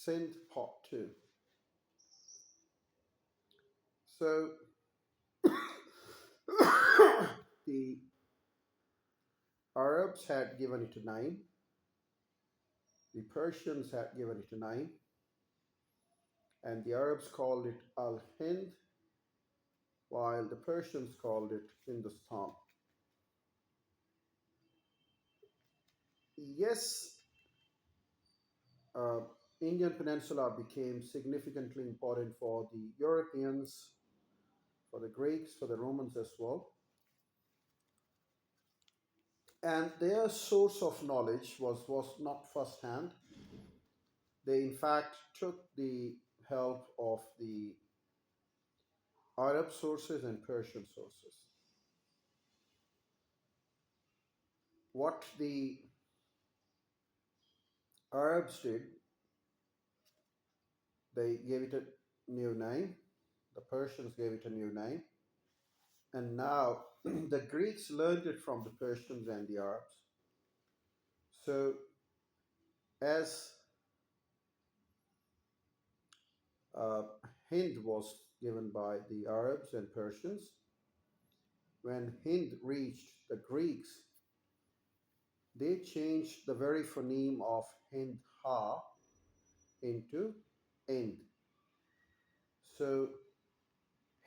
Sindh Part 2. So the Arabs had given it a name, the Persians had given it a name, and the Arabs called it Al Hind, while the Persians called it Hindustan. Yes, uh, Indian Peninsula became significantly important for the Europeans, for the Greeks, for the Romans as well. And their source of knowledge was not first hand. They, in fact, took the help of the Arab sources and Persian sources. What the Arabs did, they gave it a new name, the Persians gave it a new name, and now the Greeks learned it from the Persians and the Arabs. So, as uh, Hind was given by the Arabs and Persians, when Hind reached the Greeks, they changed the very phoneme of Hind Ha into Ind. So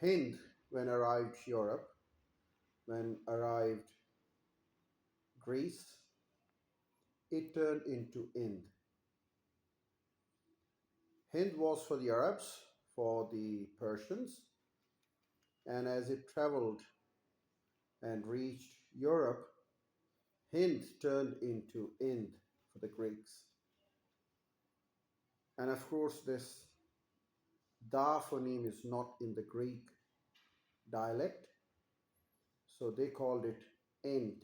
Hind, when arrived Europe, when arrived Greece, it turned into Ind. Hind was for the Arabs, for the Persians, and as it traveled and reached Europe, Hind turned into Ind for the Greeks. And of course, this Da phoneme is not in the Greek dialect, so they called it Ind.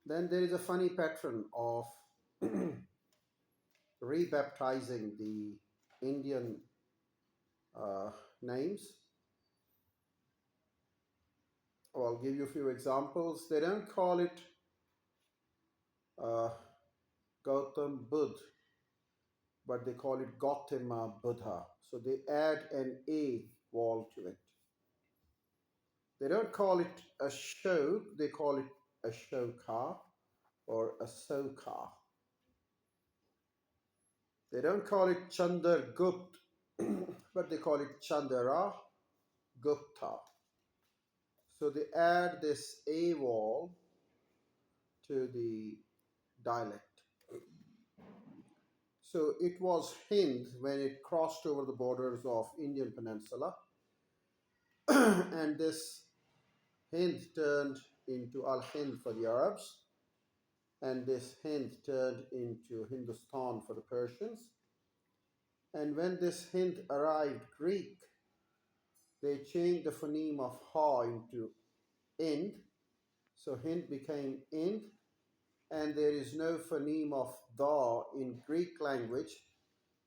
Then there is a funny pattern of rebaptizing the Indian names. I'll give you a few examples. They don't call it uh, Gautam Buddha, but they call it Gautama Buddha. So they add an A vowel to it. They don't call it Ashok, they call it Ashoka or Asoka. They don't call it Chandragupt, but they call it Chandra Gupta. So they add this A vowel to the dialect. So it was Hind when it crossed over the borders of Indian Peninsula, and this Hind turned into Al Hind for the Arabs, and this Hind turned into Hindustan for the Persians. And when this Hind arrived Greek, they changed the phoneme of Ha into Ind, so Hind became Ind, and there is no phoneme of Da in Greek language.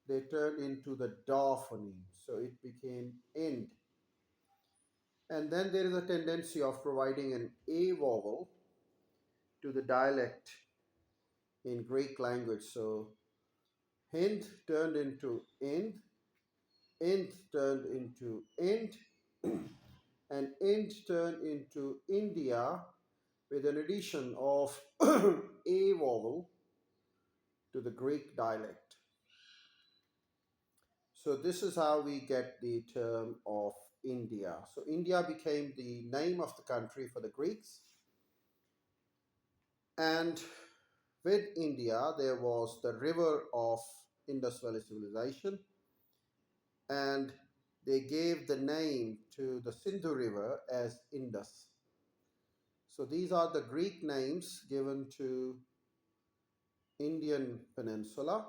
They turned into the Da phoneme, so it became Ind. And then there is a tendency of providing an A vowel to the dialect in Greek language. So Hind turned into Ind turned into Ind, and Ind turned into India with an addition of A vowel to the Greek dialect. So this is how we get the term of India. So India became the name of the country for the Greeks. And with India, there was the river of Indus Valley Civilization. And they gave the name to the Sindhu River as Indus. So these are the Greek names given to Indian Peninsula.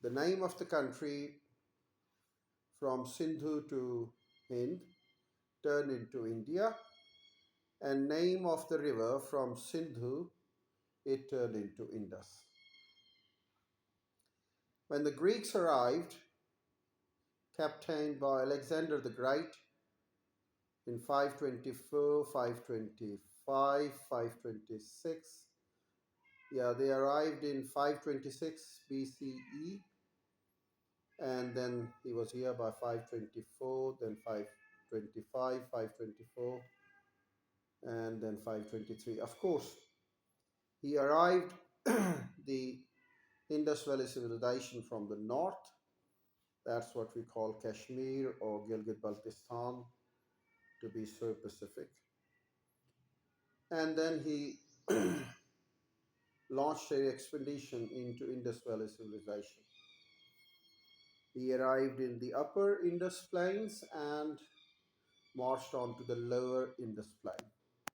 The name of the country from Sindhu to Hind turned into India, and name of the river from Sindhu, it turned into Indus. When the Greeks arrived, captained by Alexander the Great in 524, 525, 526, Yeah, they arrived in 526 BCE, and then he was here by 524, then 525, 524, and then 523. Of course, he arrived the Indus Valley civilization from the north. That's what we call Kashmir or Gilgit Baltistan, to be so specific. And then he launched an expedition into Indus Valley civilization. He arrived in the upper Indus plains and marched on to the lower Indus plain.